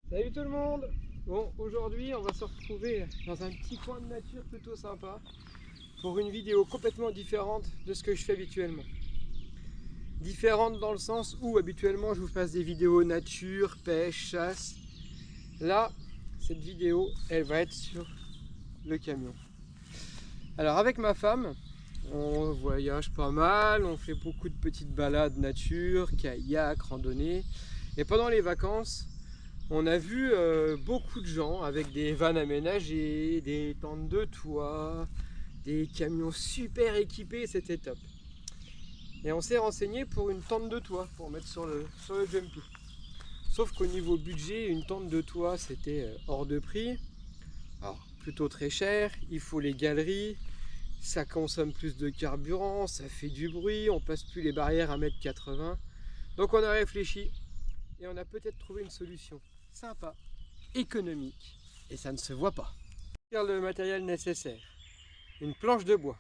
Salut tout le monde! Bon, aujourd'hui on va se retrouver dans un petit coin de nature plutôt sympa pour une vidéo complètement différente de ce que je fais habituellement. Différente dans le sens où habituellement je vous fasse des vidéos nature, pêche, chasse. Là, cette vidéo, elle va être sur le camion. Alors avec ma femme, on voyage pas mal, on fait beaucoup de petites balades nature, kayak, randonnée. Et pendant les vacances, on a vu beaucoup de gens avec des vannes aménagées, des tentes de toit, des camions super équipés, c'était top. Et on s'est renseigné pour une tente de toit pour mettre sur le Jumpy. Sauf qu'au niveau budget, une tente de toit c'était hors de prix. Alors plutôt très cher, il faut les galeries, ça consomme plus de carburant, ça fait du bruit, on passe plus les barrières à 1,80 m. Donc on a réfléchi et on a peut-être trouvé une solution sympa, économique, et ça ne se voit pas. Le matériel nécessaire, une planche de bois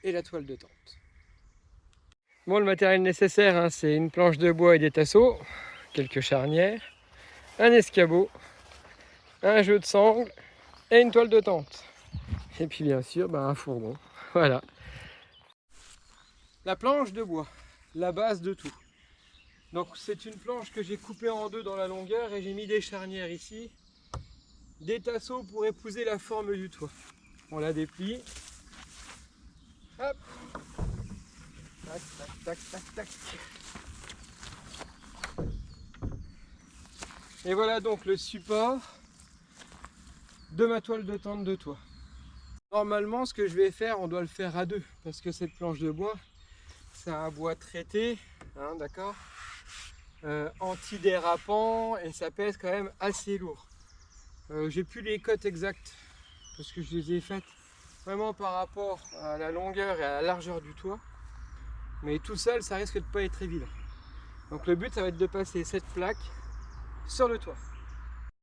et la toile de tente. Bon, le matériel nécessaire, hein, c'est une planche de bois et des tasseaux, quelques charnières, un escabeau, un jeu de sangle et une toile de tente. Et puis bien sûr, un fourgon. Voilà. La planche de bois, la base de tout. Donc c'est une planche que j'ai coupée en deux dans la longueur et j'ai mis des charnières ici. Des tasseaux pour épouser la forme du toit. On la déplie. Hop. Tac, tac, tac, tac, tac. Et voilà donc le support de ma toile de tente de toit. Normalement, ce que je vais faire, on doit le faire à deux, parce que cette planche de bois, c'est un bois traité, hein, d'accord, antidérapant, et ça pèse quand même assez lourd. J'ai plus les cotes exactes, parce que je les ai faites vraiment par rapport à la longueur et à la largeur du toit. Mais tout seul, ça risque de pas être évident. Donc le but, ça va être de passer cette plaque sur le toit.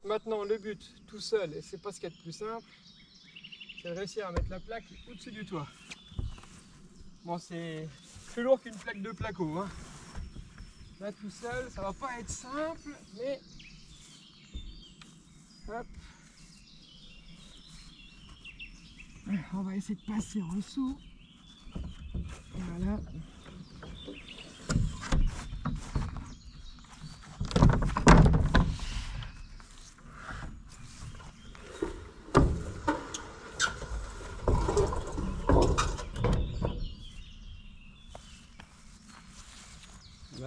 Maintenant, le but, tout seul, et c'est pas ce qu'il y a de plus simple, c'est de réussir à mettre la plaque au-dessus du toit. Bon, c'est plus lourd qu'une plaque de placo, hein. Là, tout seul, ça va pas être simple, mais... Hop. On va essayer de passer en dessous. Voilà.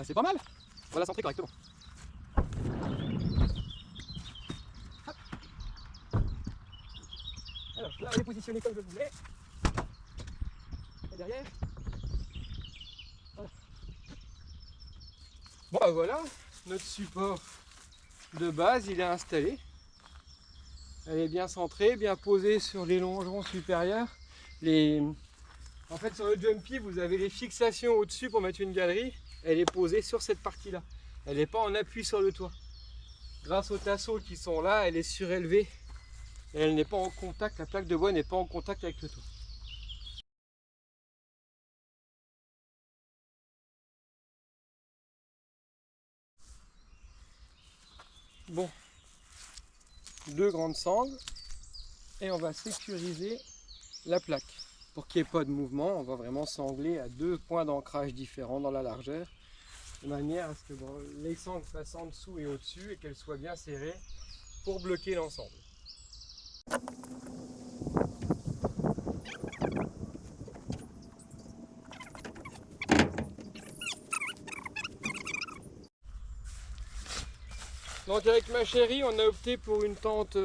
C'est pas mal. On va la centrer correctement. Hop. Alors là, elle est positionnée comme je voulais. Et derrière. Voilà. Bon, voilà, notre support de base, il est installé. Elle est bien centrée, bien posée sur les longerons supérieurs. En fait, sur le Jumpy, vous avez les fixations au-dessus pour mettre une galerie. Elle est posée sur cette partie-là. Elle n'est pas en appui sur le toit. Grâce aux tasseaux qui sont là, elle est surélevée. Et elle n'est pas en contact, la plaque de bois n'est pas en contact avec le toit. Bon, deux grandes sangles. Et on va sécuriser la plaque. Pour qu'il n'y ait pas de mouvement, on va vraiment sangler à deux points d'ancrage différents dans la largeur. De manière à ce que les sangles passent en dessous et au-dessus et qu'elles soient bien serrées pour bloquer l'ensemble. Donc avec ma chérie, on a opté pour une tente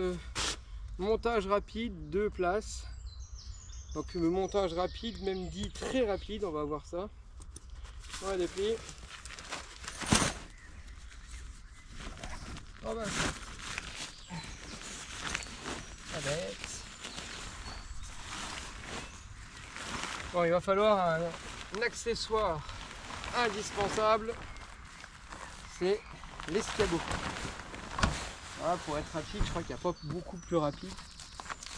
montage rapide, 2 places. Donc le montage rapide, même dit très rapide, on va voir ça. On va déplier. Oh ben. Ça bête. Bon, il va falloir un accessoire indispensable, c'est l'escabeau. Voilà, pour être rapide, je crois qu'il n'y a pas beaucoup plus rapide.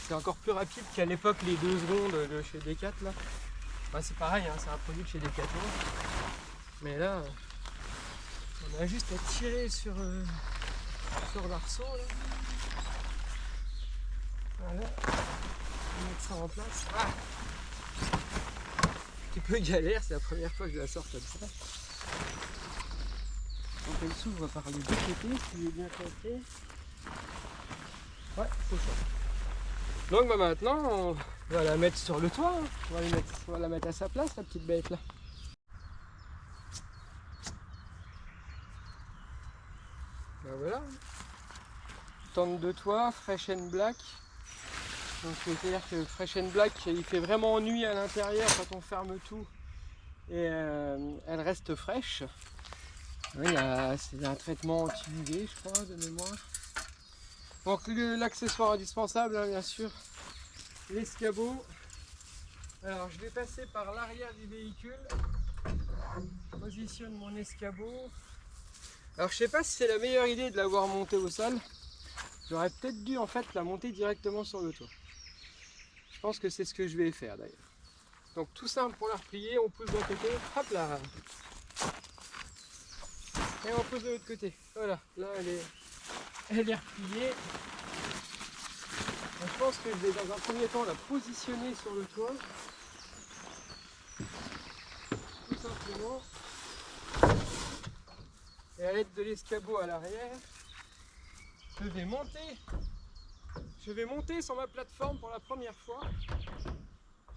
C'est encore plus rapide qu'à l'époque les 2 secondes de chez Decat là. C'est pareil, hein, c'est un produit de chez Decathlon. Mais là, on On a juste à tirer sur l'arceau là. Voilà. On va mettre ça en place. Ah, un petit peu galère, c'est la première fois que je la sors comme ça. Donc elle s'ouvre par les deux côtés, si j'ai bien compris. Ouais, c'est ça. Donc bah maintenant, on va la mettre sur le toit. Hein. On va la mettre à sa place, la petite bête là. Ben voilà. Tente de toit, fresh and black. Donc c'est-à-dire que fresh and black, il fait vraiment nuit à l'intérieur quand on ferme tout. Et elle reste fraîche. Oui, c'est un traitement anti-UV, je crois, de mémoire. Donc l'accessoire indispensable, hein, bien sûr, l'escabeau. Alors je vais passer par l'arrière du véhicule. Je positionne mon escabeau. Alors je sais pas si c'est la meilleure idée de l'avoir monté au sol. J'aurais peut-être dû en fait la monter directement sur le toit. Je pense que c'est ce que je vais faire d'ailleurs. Donc tout simple pour la replier, on pousse d'un côté, hop là. Et on pousse de l'autre côté. Voilà, là elle est repliée. Donc, je pense que je vais dans un premier temps la positionner sur le toit. Tout simplement. Et à l'aide de l'escabeau à l'arrière, je vais monter sur ma plateforme pour la première fois.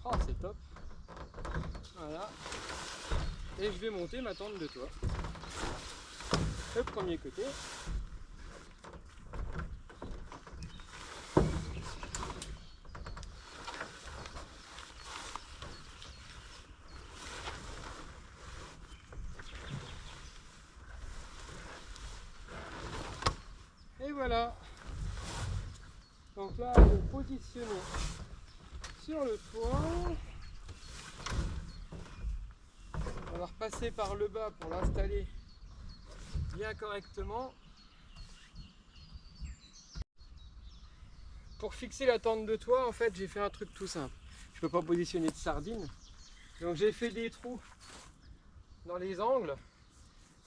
Oh, c'est top. Voilà. Et je vais monter ma tente de toit. Le premier côté. Et voilà. Donc là, je vais positionner sur le toit. On va repasser par le bas pour l'installer bien correctement. Pour fixer la tente de toit, en fait, j'ai fait un truc tout simple. Je ne peux pas positionner de sardine. Donc j'ai fait des trous dans les angles.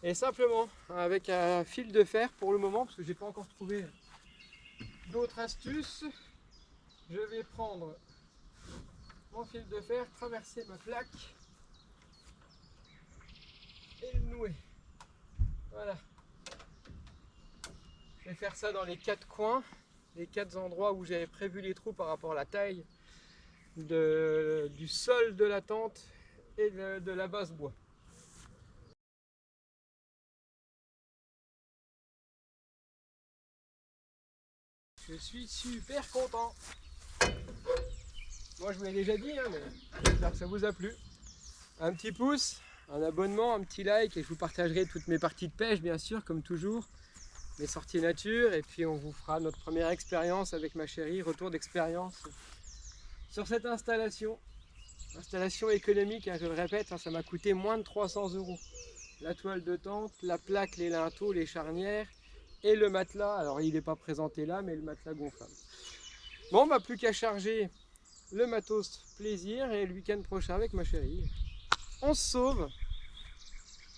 Et simplement, avec un fil de fer pour le moment, parce que j'ai pas encore trouvé d'autres astuces, je vais prendre mon fil de fer, traverser ma plaque et le nouer. Voilà. Je vais faire ça dans les 4 coins, les 4 endroits où j'avais prévu les trous par rapport à la taille du sol de la tente et de la base bois. Je suis super content. Moi je vous l'ai déjà dit, hein, mais j'espère que ça vous a plu. Un petit pouce, un abonnement, un petit like et je vous partagerai toutes mes parties de pêche bien sûr, comme toujours. Mes sorties nature et puis on vous fera notre première expérience avec ma chérie, retour d'expérience sur cette installation. Installation économique, hein, je le répète, hein, ça m'a coûté moins de 300 €. La toile de tente, la plaque, les linteaux, les charnières et le matelas. Alors il n'est pas présenté là, mais le matelas gonflable. Bon, bah plus qu'à charger le matos plaisir et le week-end prochain avec ma chérie. On se sauve.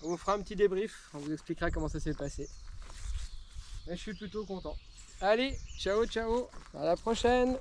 On vous fera un petit débrief, on vous expliquera comment ça s'est passé. Mais je suis plutôt content. Allez, ciao ciao, à la prochaine.